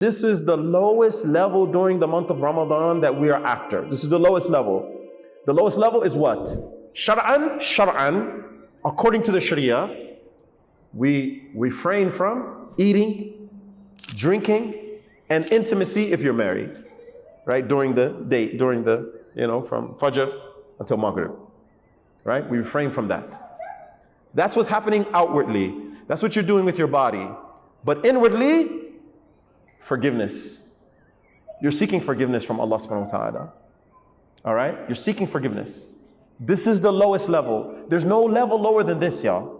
This is the lowest level during the month of Ramadan that we are after. This is the lowest level. The lowest level is what? Shar'an, according to the Sharia, we refrain from eating, drinking, and intimacy if you're married, right? During the day, from Fajr until Maghrib, right? We refrain from that. That's what's happening outwardly. That's what you're doing with your body. But inwardly, forgiveness. You're seeking forgiveness from Allah subhanahu wa ta'ala. All right? You're seeking forgiveness. This is the lowest level. There's no level lower than this, y'all.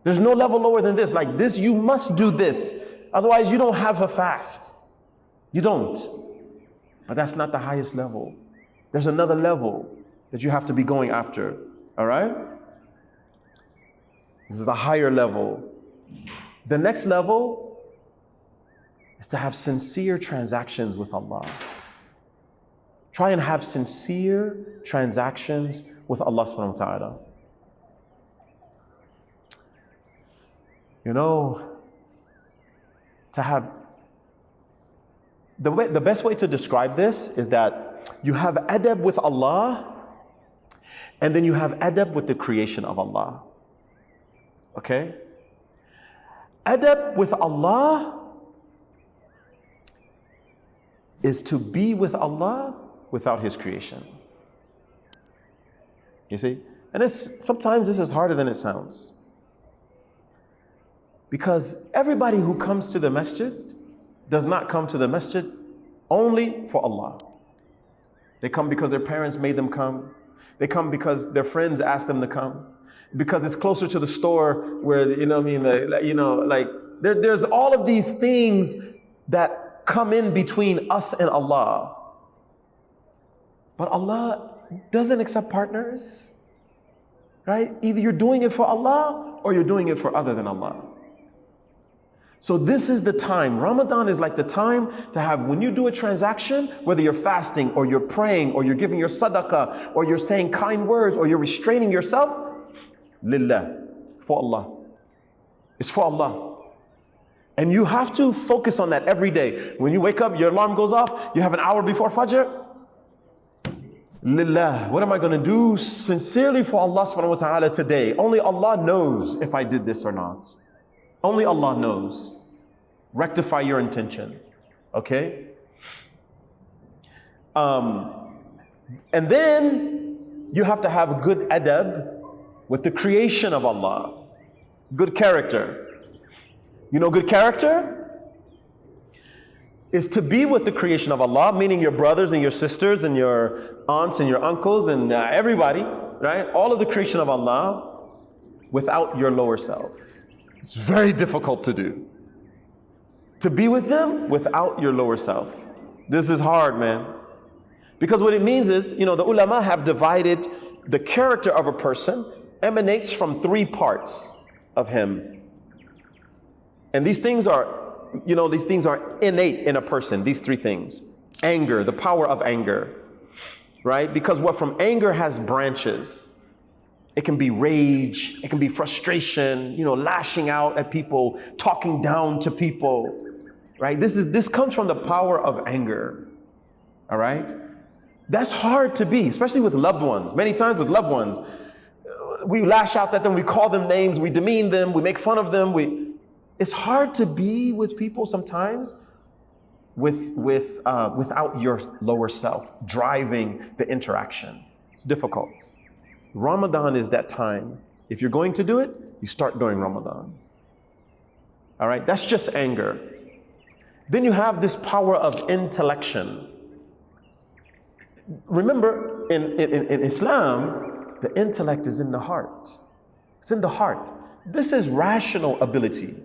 There's no level lower than this. Like this, you must do this. Otherwise, you don't have a fast. You don't. But that's not the highest level. There's another level that you have to be going after. All right? This is a higher level. The next level is to have sincere transactions with Allah. Try and have sincere transactions with Allah subhanahu wa ta'ala. You know, to have, the best way to describe this is that you have adab with Allah, and then you have adab with the creation of Allah. Okay? Adab with Allah is to be with Allah without His creation. You see? And sometimes this is harder than it sounds. Because everybody who comes to the masjid does not come to the masjid only for Allah. They come because their parents made them come. They come because their friends asked them to come. Because it's closer to the store where, there's all of these things that come in between us and Allah. But Allah doesn't accept partners, right? Either you're doing it for Allah or you're doing it for other than Allah. So this is the time. Ramadan is like the time to have, when you do a transaction, whether you're fasting or you're praying or you're giving your sadaqah or you're saying kind words or you're restraining yourself, lillah, for Allah. It's for Allah. And you have to focus on that every day. When you wake up, your alarm goes off, you have an hour before Fajr. Lillah, what am I going to do sincerely for Allah subhanahu wa ta'ala today? Only Allah knows if I did this or not. Only Allah knows. Rectify your intention. Okay? And then you have to have good adab with the creation of Allah. Good character. You know, good character is to be with the creation of Allah, meaning your brothers and your sisters and your aunts and your uncles and everybody, right? All of the creation of Allah without your lower self. It's very difficult to do. To be with them without your lower self. This is hard, man. Because what it means is, the ulama have divided the character of a person emanates from three parts of him. And these things are innate in a person, these three things. Anger, the power of anger, right? Because what from anger has branches. It can be rage, it can be frustration, lashing out at people, talking down to people, right? This comes from the power of anger, all right? That's hard to be, especially with loved ones. Many times with loved ones, we lash out at them, we call them names, we demean them, we make fun of them. It's hard to be with people sometimes without your lower self driving the interaction. It's difficult. Ramadan is that time. If you're going to do it, you start during Ramadan. All right, that's just anger. Then you have this power of intellection. Remember, in Islam, the intellect is in the heart. It's in the heart. This is rational ability.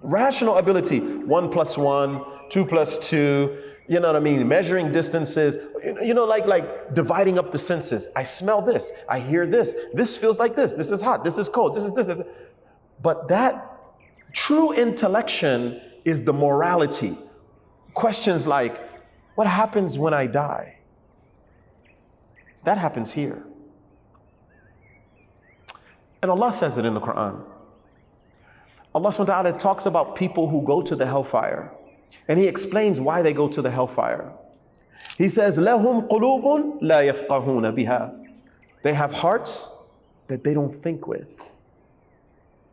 Rational ability, 1 + 1, 2 + 2, you know what I mean? Measuring distances, like dividing up the senses. I smell this, I hear this, this feels like this is hot, this is cold, this is this. But that true intellection is the morality. Questions like, what happens when I die? That happens here. And Allah says it in the Quran. Allah subhanahu wa ta'ala talks about people who go to the hellfire. And he explains why they go to the hellfire. He says, لَهُمْ قُلُوبٌ لَا يَفْقَهُونَ بِهَا. They have hearts that they don't think with.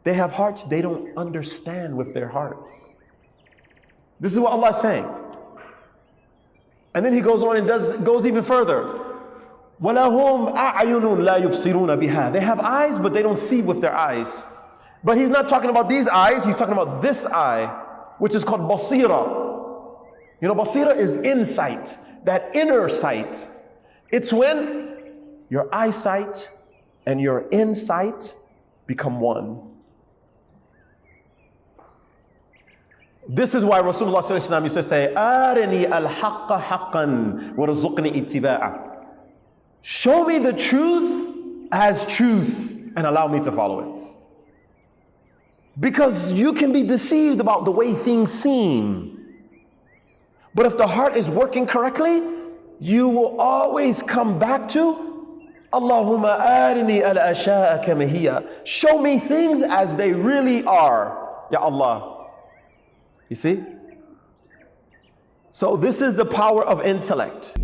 They have hearts they don't understand with their hearts. This is what Allah is saying. And then he goes on and goes even further. وَلَهُمْ أَعْيُنٌ لَا يُبْصِرُونَ بِهَا. They have eyes, but they don't see with their eyes. But he's not talking about these eyes, he's talking about this eye, which is called basirah. You know, basirah is insight, that inner sight. It's when your eyesight and your insight become one. This is why Rasulullah ﷺ used to say, "Arini al-haqqa haqqan warzuqni ittiba'a." Show me the truth as truth and allow me to follow it. Because you can be deceived about the way things seem. But if the heart is working correctly, you will always come back to Allahumma arini al-asha'a kama hiya. Show me things as they really are. Ya Allah. You see? So this is the power of intellect.